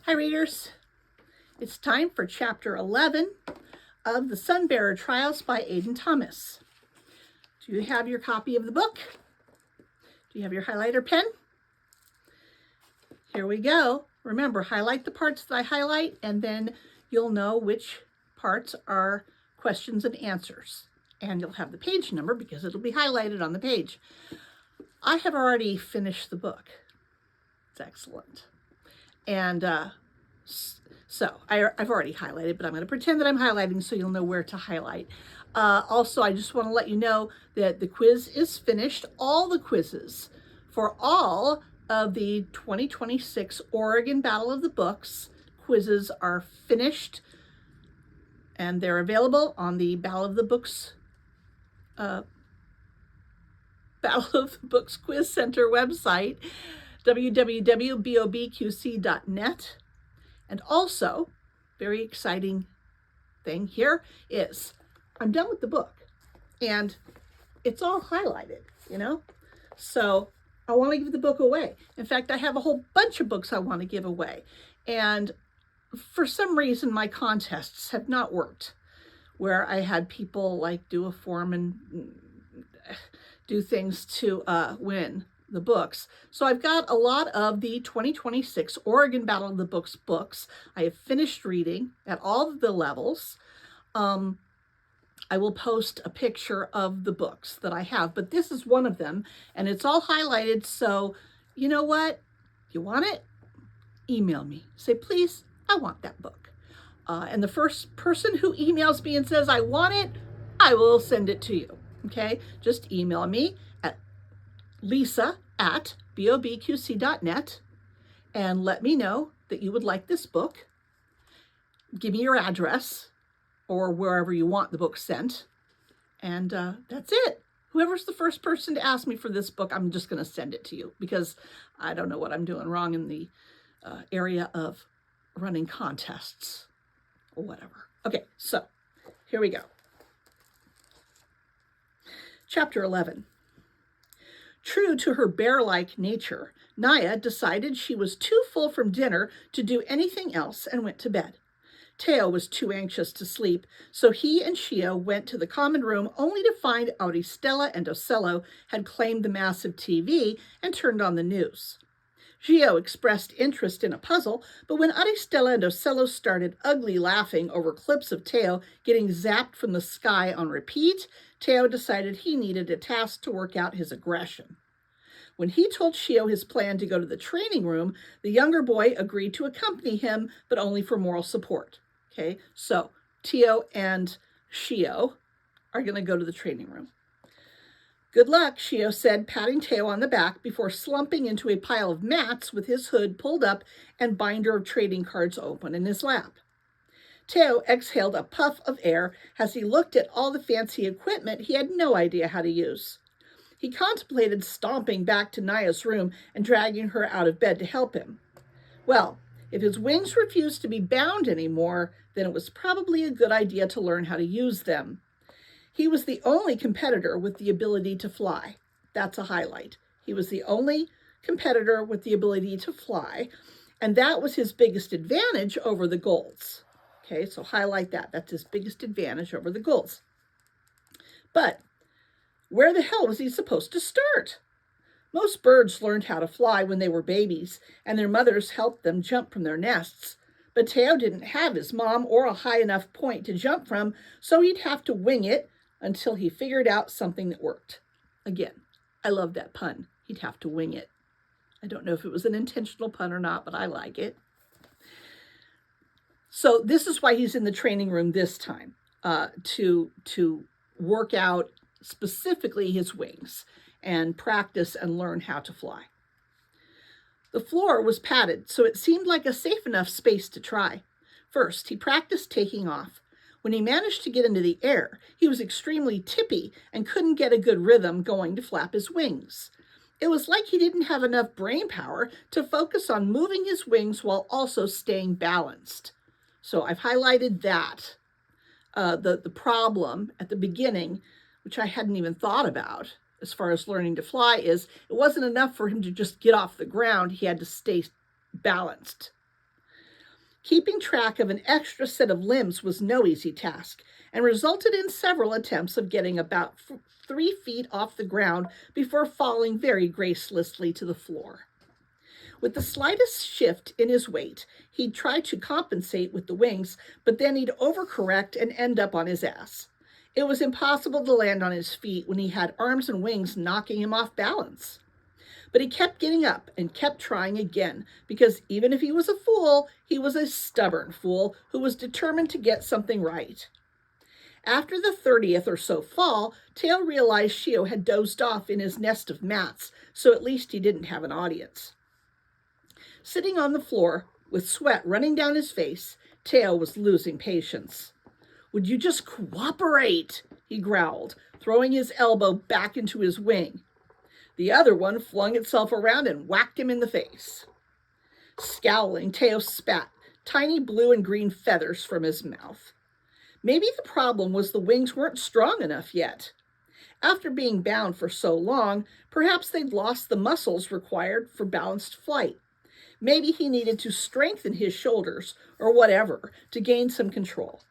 Hi readers, it's time for chapter 11 of the Sunbearer Trials by Aiden Thomas. Do you have your copy of the book? Do you have your highlighter pen? Here we go. Remember, highlight the parts that I highlight, and then you'll know which parts are questions and answers. And you'll have the page number because it'll be highlighted on the page. I have already finished the book. It's excellent. And so I've already highlighted, but I'm going to pretend that I'm highlighting so you'll know where to highlight. Also, I just want to let you know that the quiz is finished. All the quizzes for all of the 2026 Oregon Battle of the Books quizzes are finished, and they're available on the Battle of the Books Quiz Center website, www.bobqc.net. And also, very exciting thing here is I'm done with the book and it's all highlighted, So I want to give the book away. In fact, I have a whole bunch of books I want to give away. And for some reason, my contests have not worked, where I had people like do a form and do things to win the books. So I've got a lot of the 2026 Oregon Battle of the books. I have finished reading at all of the levels. I will post a picture of the books that I have, but this is one of them, and it's all highlighted. So you know what? You want it? Email me. Say, please, I want that book. And the first person who emails me and says, I want it, I will send it to you. Okay? Just email me at lisa@bobqc.net and let me know that you would like this book. Give me your address or wherever you want the book sent. And that's it. Whoever's the first person to ask me for this book, I'm just going to send it to you because I don't know what I'm doing wrong in the area of running contests or whatever. Okay, so here we go. Chapter 11. True to her bear-like nature, Naya decided she was too full from dinner to do anything else and went to bed. Teo was too anxious to sleep, so he and Shio went to the common room only to find Auristela and Ocello had claimed the massive TV and turned on the news. Shio expressed interest in a puzzle, but when Auristela and Ocello started ugly laughing over clips of Teo getting zapped from the sky on repeat, Teo decided he needed a task to work out his aggression. When he told Shio his plan to go to the training room, the younger boy agreed to accompany him, but only for moral support. Okay, so Teo and Shio are going to go to the training room. Good luck, Shio said, patting Teo on the back before slumping into a pile of mats with his hood pulled up and binder of trading cards open in his lap. Teo exhaled a puff of air as he looked at all the fancy equipment he had no idea how to use. He contemplated stomping back to Naya's room and dragging her out of bed to help him. Well, if his wings refused to be bound anymore, then it was probably a good idea to learn how to use them. He was the only competitor with the ability to fly. That's a highlight. He was the only competitor with the ability to fly, and that was his biggest advantage over the Golds. Okay, so highlight that. That's his biggest advantage over the Golds. But where the hell was he supposed to start? Most birds learned how to fly when they were babies, and their mothers helped them jump from their nests. But Teo didn't have his mom or a high enough point to jump from, so he'd have to wing it until he figured out something that worked. Again, I love that pun. He'd have to wing it. I don't know if it was an intentional pun or not, but I like it. So this is why he's in the training room this time, to work out specifically his wings and practice and learn how to fly. The floor was padded, so it seemed like a safe enough space to try. First, he practiced taking off. When he managed to get into the air, he was extremely tippy and couldn't get a good rhythm going to flap his wings. It was like he didn't have enough brain power to focus on moving his wings while also staying balanced. So I've highlighted that. The problem at the beginning, which I hadn't even thought about, as far as learning to fly is, it wasn't enough for him to just get off the ground. He had to stay balanced. Keeping track of an extra set of limbs was no easy task and resulted in several attempts of getting about 3 feet off the ground before falling very gracelessly to the floor. With the slightest shift in his weight, he'd try to compensate with the wings, but then he'd overcorrect and end up on his ass. It was impossible to land on his feet when he had arms and wings knocking him off balance. But he kept getting up and kept trying again, because even if he was a fool, he was a stubborn fool who was determined to get something right. After the 30th or so fall, Teo realized Shio had dozed off in his nest of mats, so at least he didn't have an audience. Sitting on the floor, with sweat running down his face, Teo was losing patience. "Would you just cooperate?" he growled, throwing his elbow back into his wing. The other one flung itself around and whacked him in the face. Scowling, Teo spat tiny blue and green feathers from his mouth. Maybe the problem was the wings weren't strong enough yet. After being bound for so long, perhaps they'd lost the muscles required for balanced flight. Maybe he needed to strengthen his shoulders or whatever to gain some control.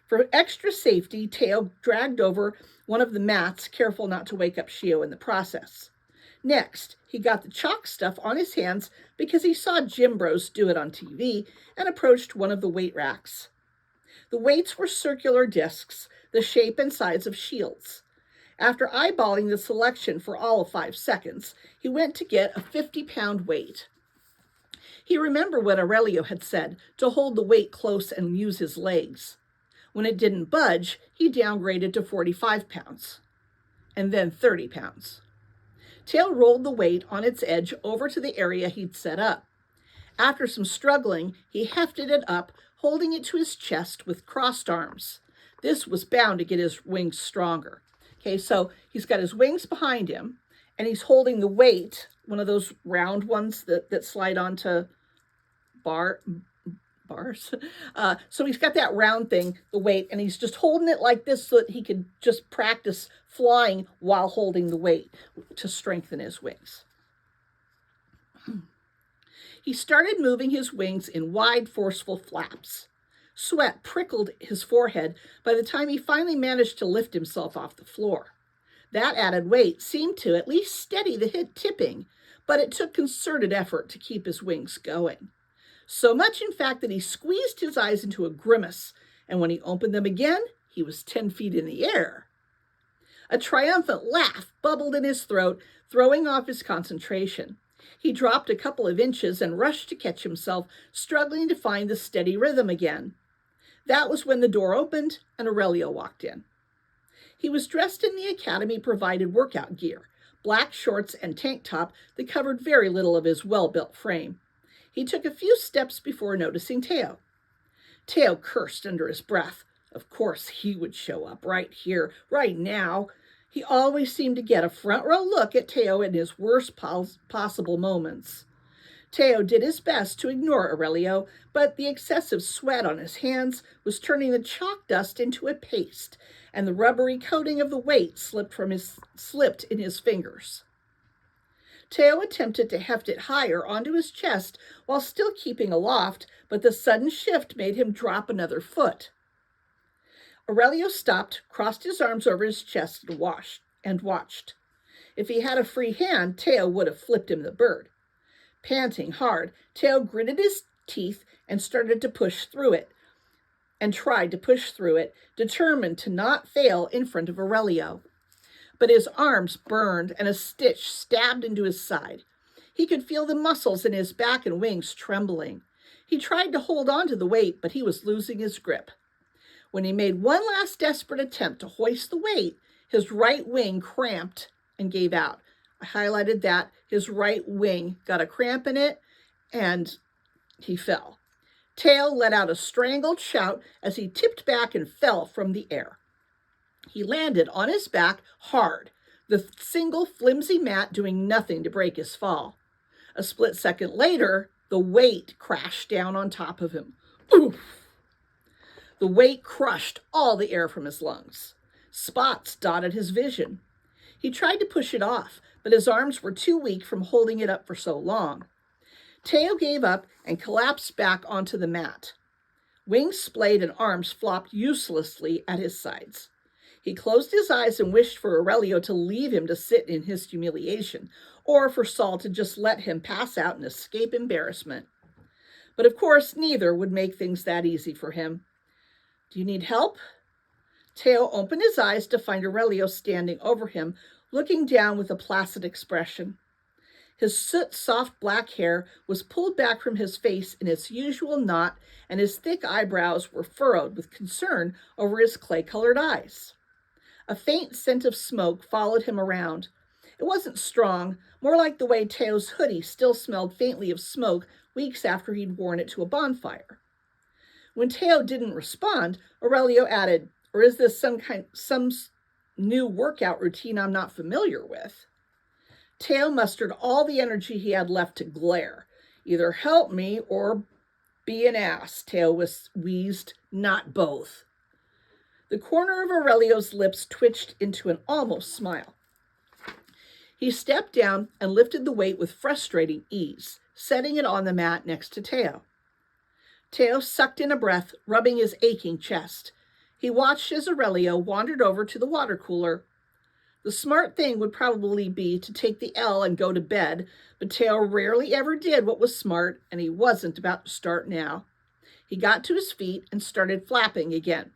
For extra safety, Teo dragged over one of the mats, careful not to wake up Shio in the process. Next, he got the chalk stuff on his hands because he saw gym bros do it on TV and approached one of the weight racks. The weights were circular discs, the shape and size of shields. After eyeballing the selection for all of 5 seconds, he went to get a 50-pound weight. He remembered what Aurelio had said, to hold the weight close and use his legs. When it didn't budge, he downgraded to 45 pounds, and then 30 pounds. Teo rolled the weight on its edge over to the area he'd set up. After some struggling, he hefted it up, holding it to his chest with crossed arms. This was bound to get his wings stronger. Okay, so he's got his wings behind him, and he's holding the weight, one of those round ones that slide onto bars. So he's got that round thing, the weight, and he's just holding it like this so that he could just practice flying while holding the weight to strengthen his wings. He started moving his wings in wide, forceful flaps. Sweat prickled his forehead by the time he finally managed to lift himself off the floor. That added weight seemed to at least steady the hip tipping, but it took concerted effort to keep his wings going. So much, in fact, that he squeezed his eyes into a grimace, and when he opened them again, he was 10 feet in the air. A triumphant laugh bubbled in his throat, throwing off his concentration. He dropped a couple of inches and rushed to catch himself, struggling to find the steady rhythm again. That was when the door opened and Aurelio walked in. He was dressed in the Academy-provided workout gear, black shorts and tank top that covered very little of his well-built frame. He took a few steps before noticing Teo. Teo cursed under his breath. Of course he would show up right here, right now. He always seemed to get a front-row look at Teo in his worst possible moments. Teo did his best to ignore Aurelio, but the excessive sweat on his hands was turning the chalk dust into a paste, and the rubbery coating of the weight slipped in his fingers. Teo attempted to heft it higher onto his chest while still keeping aloft, but the sudden shift made him drop another foot. Aurelio stopped, crossed his arms over his chest, and watched. If he had a free hand, Teo would have flipped him the bird. Panting hard, Teo gritted his teeth and started to push through it, determined to not fail in front of Aurelio. But his arms burned and a stitch stabbed into his side. He could feel the muscles in his back and wings trembling. He tried to hold on to the weight, but he was losing his grip. When he made one last desperate attempt to hoist the weight, his right wing cramped and gave out. I highlighted that. His right wing got a cramp in it, and he fell. Teo let out a strangled shout as he tipped back and fell from the air. He landed on his back hard, the single flimsy mat doing nothing to break his fall. A split second later, the weight crashed down on top of him. Oof! The weight crushed all the air from his lungs. Spots dotted his vision. He tried to push it off, but his arms were too weak from holding it up for so long. Teo gave up and collapsed back onto the mat. Wings splayed and arms flopped uselessly at his sides. He closed his eyes and wished for Aurelio to leave him to sit in his humiliation, or for Saul to just let him pass out and escape embarrassment. But of course, neither would make things that easy for him. "Do you need help?" Teo opened his eyes to find Aurelio standing over him, looking down with a placid expression. His soot-soft black hair was pulled back from his face in its usual knot, and his thick eyebrows were furrowed with concern over his clay-colored eyes. A faint scent of smoke followed him around. It wasn't strong, more like the way Teo's hoodie still smelled faintly of smoke weeks after he'd worn it to a bonfire. When Teo didn't respond, Aurelio added, "Or is this some new workout routine I'm not familiar with?" Teo mustered all the energy he had left to glare. "Either help me or be an ass," Teo wheezed, "not both." The corner of Aurelio's lips twitched into an almost smile. He stepped down and lifted the weight with frustrating ease, setting it on the mat next to Teo. Teo sucked in a breath, rubbing his aching chest. He watched as Aurelio wandered over to the water cooler. The smart thing would probably be to take the L and go to bed, but Teo rarely ever did what was smart, and he wasn't about to start now. He got to his feet and started flapping again.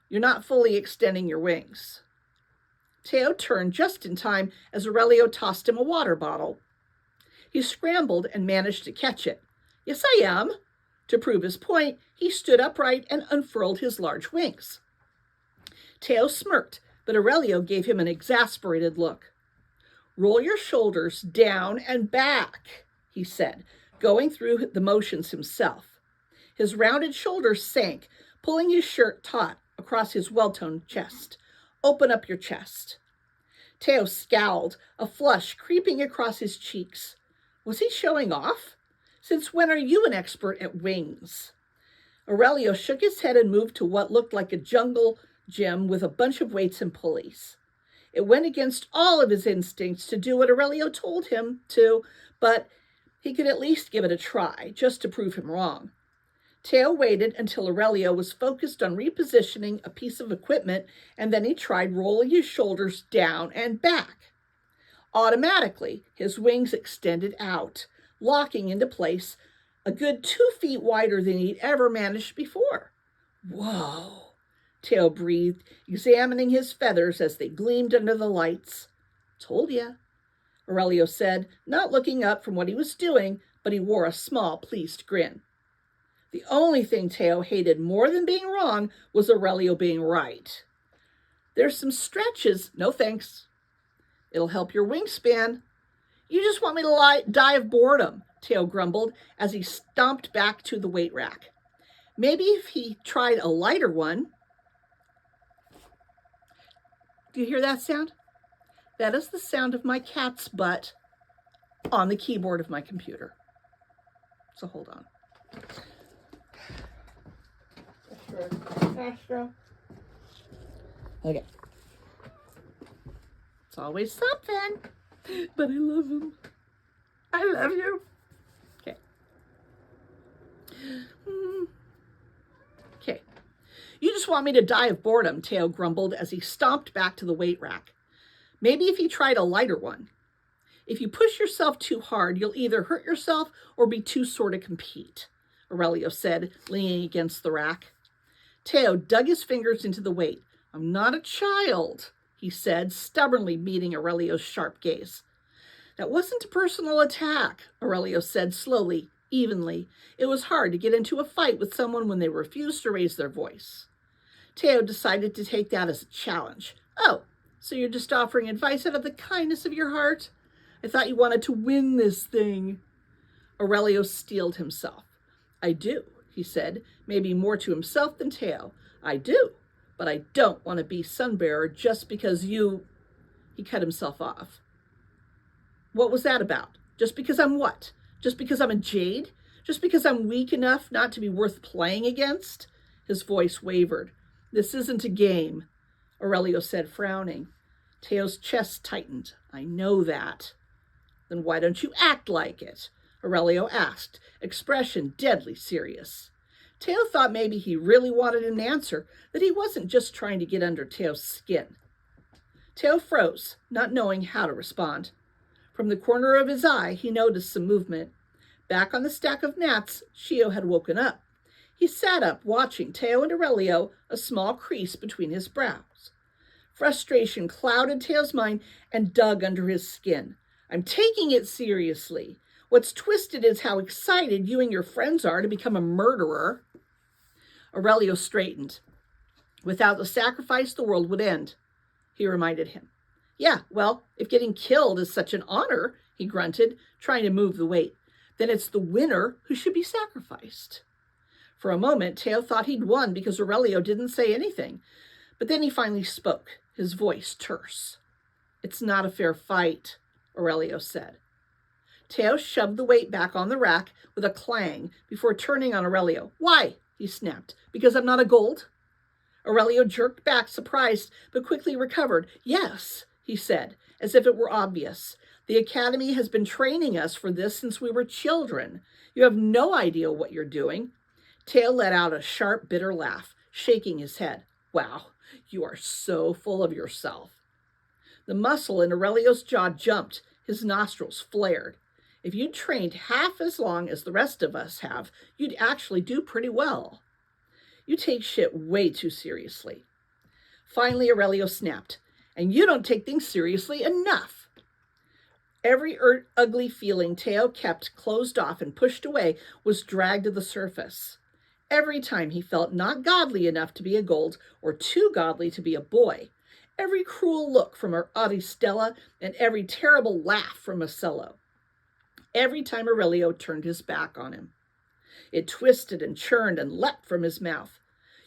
"You're not fully extending your wings." Teo turned just in time as Aurelio tossed him a water bottle. He scrambled and managed to catch it. "Yes, I am." To prove his point, he stood upright and unfurled his large wings. Teo smirked, but Aurelio gave him an exasperated look. "Roll your shoulders down and back," he said, going through the motions himself. His rounded shoulders sank, pulling his shirt taut across his well-toned chest. "Open up your chest." Teo scowled, a flush creeping across his cheeks. Was he showing off? "Since when are you an expert at wings?" Aurelio shook his head and moved to what looked like a jungle gym with a bunch of weights and pulleys. It went against all of his instincts to do what Aurelio told him to, but he could at least give it a try, just to prove him wrong. Teo waited until Aurelio was focused on repositioning a piece of equipment, and then he tried rolling his shoulders down and back. Automatically, his wings extended out, locking into place a good 2 feet wider than he'd ever managed before. "Whoa," Teo breathed, examining his feathers as they gleamed under the lights. "Told ya," Aurelio said, not looking up from what he was doing, but he wore a small, pleased grin. The only thing Teo hated more than being wrong was Aurelio being right. "There's some stretches." "No thanks." "It'll help your wingspan." "You just want me to die of boredom," Teo grumbled as he stomped back to the weight rack. Maybe if he tried a lighter one. Do you hear that sound? That is the sound of my cat's butt on the keyboard of my computer. So hold on. Okay. It's always something, but I love him. I love you. Okay. Okay. "You just want me to die of boredom," Teo grumbled as he stomped back to the weight rack. "Maybe if you tried a lighter one. If you push yourself too hard, you'll either hurt yourself or be too sore to compete," Aurelio said, leaning against the rack. Teo dug his fingers into the weight. "I'm not a child," he said, stubbornly meeting Aurelio's sharp gaze. "That wasn't a personal attack," Aurelio said slowly, evenly. It was hard to get into a fight with someone when they refused to raise their voice. Teo decided to take that as a challenge. "Oh, so you're just offering advice out of the kindness of your heart? I thought you wanted to win this thing." Aurelio steeled himself. "I do," he said, maybe more to himself than Teo. "I do, but I don't want to be Sunbearer just because you..." He cut himself off. "What was that about? Just because I'm what? Just because I'm a jade? Just because I'm weak enough not to be worth playing against?" His voice wavered. "This isn't a game," Aurelio said, frowning. Teo's chest tightened. I know that. Then why don't you act like it? Aurelio asked, expression deadly serious. Teo thought maybe he really wanted an answer, that he wasn't just trying to get under Teo's skin. Teo froze, not knowing how to respond. From the corner of his eye, he noticed some movement. Back on the stack of mats, Shio had woken up. He sat up, watching Teo and Aurelio, a small crease between his brows. Frustration clouded Teo's mind and dug under his skin. I'm taking it seriously. What's twisted is how excited you and your friends are to become a murderer. Aurelio straightened. Without the sacrifice, the world would end, he reminded him. Yeah, well, if getting killed is such an honor, he grunted, trying to move the weight, then it's the winner who should be sacrificed. For a moment, Teo thought he'd won because Aurelio didn't say anything, but then he finally spoke, his voice terse. It's not a fair fight, Aurelio said. Teo shoved the weight back on the rack with a clang before turning on Aurelio. Why? He snapped. Because I'm not a gold? Aurelio jerked back, surprised, but quickly recovered. Yes, he said, as if it were obvious. The Academy has been training us for this since we were children. You have no idea what you're doing. Teo let out a sharp, bitter laugh, shaking his head. Wow, you are so full of yourself. The muscle in Aurelio's jaw jumped. His nostrils flared. If you'd trained half as long as the rest of us have, you'd actually do pretty well. You take shit way too seriously. Finally, Aurelio snapped. And you don't take things seriously enough. Every ugly feeling Teo kept closed off and pushed away was dragged to the surface. Every time he felt not godly enough to be a gold or too godly to be a boy. Every cruel look from Auristella and every terrible laugh from Marcello. Every time Aurelio turned his back on him. It twisted and churned and leapt from his mouth.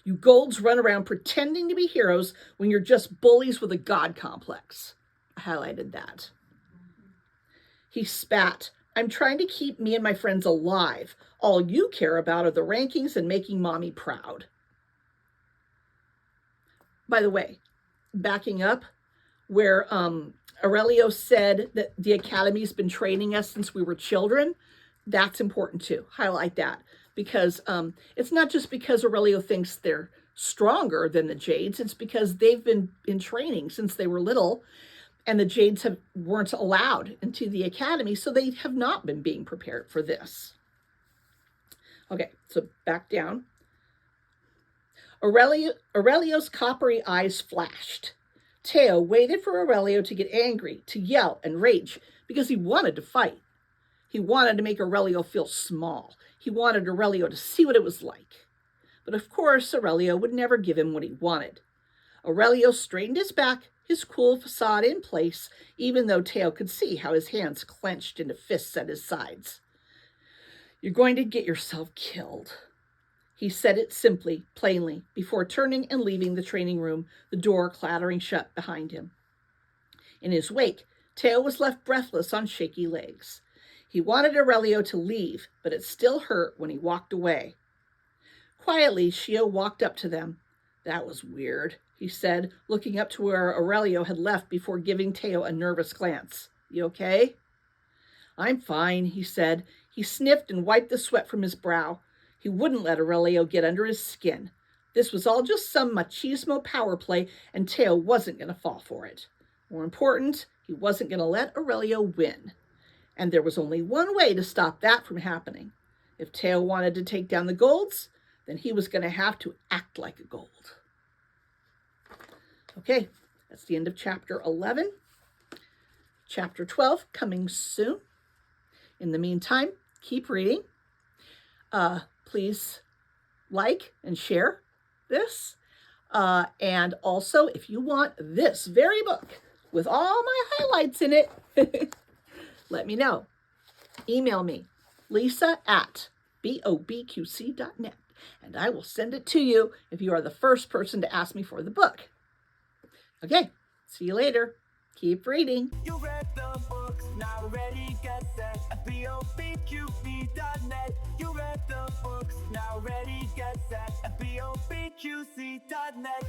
You golds run around pretending to be heroes when you're just bullies with a god complex. I highlighted that. He spat. I'm trying to keep me and my friends alive. All you care about are the rankings and making mommy proud. By the way, backing up, where Aurelio said that the Academy's been training us since we were children, that's important too. Highlight that. Because it's not just because Aurelio thinks they're stronger than the Jades. It's because they've been in training since they were little, and the Jades weren't allowed into the Academy, so they have not been being prepared for this. Okay, so back down. Aurelio's coppery eyes flashed. Teo waited for Aurelio to get angry, to yell and rage, because he wanted to fight. He wanted to make Aurelio feel small. He wanted Aurelio to see what it was like. But of course, Aurelio would never give him what he wanted. Aurelio straightened his back, his cool facade in place, even though Teo could see how his hands clenched into fists at his sides. You're going to get yourself killed. He said it simply, plainly, before turning and leaving the training room, the door clattering shut behind him. In his wake, Teo was left breathless on shaky legs. He wanted Aurelio to leave, but it still hurt when he walked away. Quietly, Shio walked up to them. That was weird, he said, looking up to where Aurelio had left before giving Teo a nervous glance. You okay? I'm fine, he said. He sniffed and wiped the sweat from his brow. He wouldn't let Aurelio get under his skin. This was all just some machismo power play, and Teo wasn't going to fall for it. More important, he wasn't going to let Aurelio win. And there was only one way to stop that from happening. If Teo wanted to take down the golds, then he was going to have to act like a gold. Okay, that's the end of chapter 11. Chapter 12 coming soon. In the meantime, keep reading. Please like and share this. And also, if you want this very book with all my highlights in it, let me know. Email me, lisa@bobqc.net, and I will send it to you if you are the first person to ask me for the book. Okay, see you later. Keep reading. You read the books, now ready, get set at bobqc.net. You read the books, now ready, get set at bobqc.net.